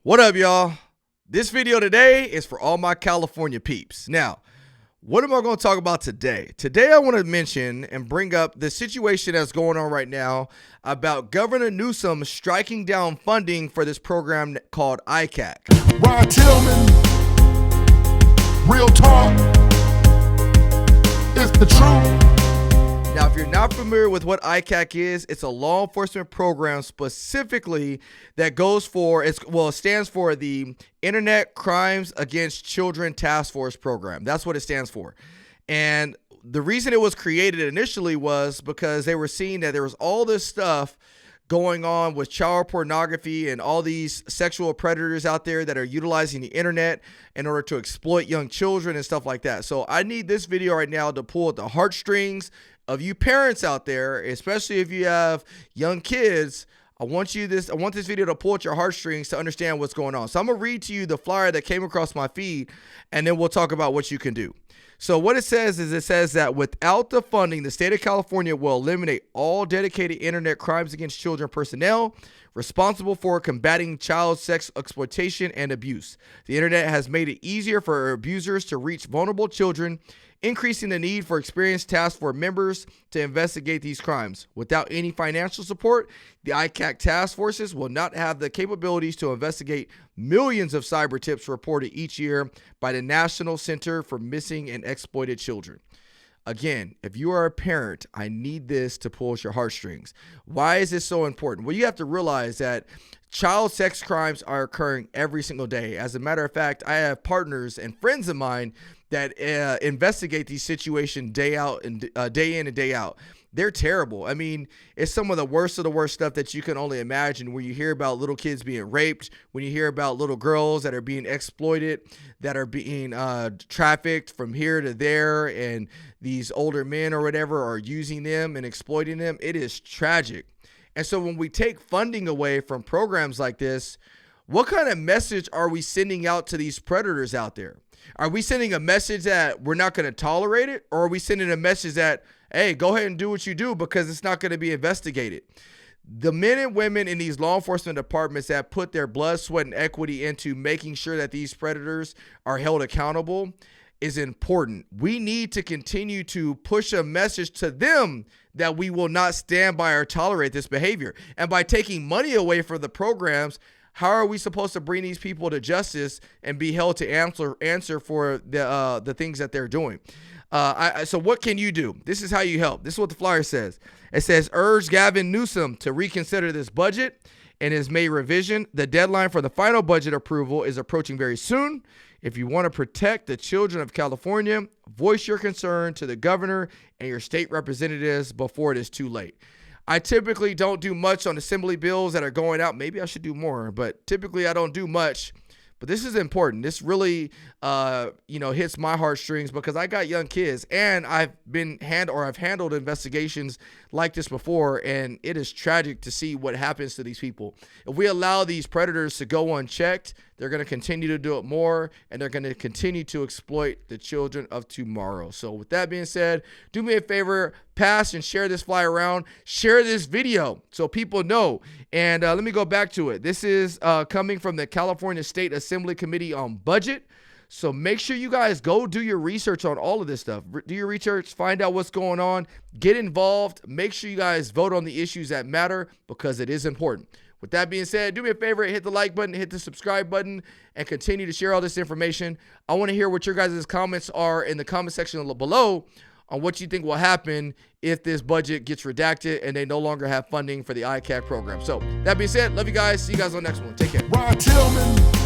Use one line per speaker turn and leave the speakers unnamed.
What up, y'all? This video today is for all my California peeps. Now, what am I going to talk about today? Today, I want to mention and bring up the situation that's going on right now about Governor Newsom striking down funding for this program called ICAC.
Ryan Tillman, real talk, it's the truth.
Now, if you're not familiar with what ICAC is, it's a law enforcement program specifically that stands for the Internet Crimes Against Children Task Force Program. That's what it stands for. And the reason it was created initially was because they were seeing that there was all this stuff going on with child pornography and all these sexual predators out there that are utilizing the internet in order to exploit young children and stuff like that. So I need this video right now to pull at the heartstrings of you parents out there, especially if you have young kids. I want this video to pull at your heartstrings to understand what's going on. So I'm gonna read to you the flyer that came across my feed, and then we'll talk about what you can do. So what it says that without the funding, the state of California will eliminate all dedicated internet crimes against children personnel responsible for combating child sex exploitation and abuse. The internet has made it easier for abusers to reach vulnerable children, increasing the need for experienced task force members to investigate these crimes. Without any financial support, the ICAC task forces will not have the capabilities to investigate millions of cyber tips reported each year by the National Center for Missing and Exploited Children. Again, if you are a parent, I need this to pull at your heartstrings. Why is this so important? Well, you have to realize that child sex crimes are occurring every single day. As a matter of fact, I have partners and friends of mine that investigate these situations day in and day out. They're terrible. I mean, it's some of the worst stuff that you can only imagine, when you hear about little kids being raped, when you hear about little girls that are being exploited, that are being trafficked from here to there, and these older men or whatever are using them and exploiting them. It is tragic. And so when we take funding away from programs like this, what kind of message are we sending out to these predators out there? Are we sending a message that we're not going to tolerate it? Or are we sending a message that, hey, go ahead and do what you do because it's not going to be investigated? The men and women in these law enforcement departments that put their blood, sweat, and equity into making sure that these predators are held accountable is important. We need to continue to push a message to them that we will not stand by or tolerate this behavior. And by taking money away from the programs, how are we supposed to bring these people to justice and be held to answer for the things that they're doing? So what can you do? This is how you help. This is what the flyer says. It says, urge Gavin Newsom to reconsider this budget in his May revision. The deadline for the final budget approval is approaching very soon. If you want to protect the children of California, voice your concern to the governor and your state representatives before it is too late. I typically don't do much on assembly bills that are going out. Maybe I should do more, but typically I don't do much. But this is important. This really, hits my heartstrings because I got young kids, and I've handled investigations like this before, and it is tragic to see what happens to these people. If we allow these predators to go unchecked, they're going to continue to do it more, and they're going to continue to exploit the children of tomorrow. So with that being said, do me a favor, pass and share this flyer around. Share this video so people know. And let me go back to it. This is coming from the California State Assembly Committee on Budget. So make sure you guys go do your research on all of this stuff. Do your research, find out what's going on, get involved. Make sure you guys vote on the issues that matter because it is important. With that being said, do me a favor, hit the like button, hit the subscribe button, and continue to share all this information. I want to hear what your guys' comments are in the comment section below on what you think will happen if this budget gets redacted and they no longer have funding for the ICAC program. So that being said, love you guys. See you guys on the next one. Take care.
Ryan Tillman.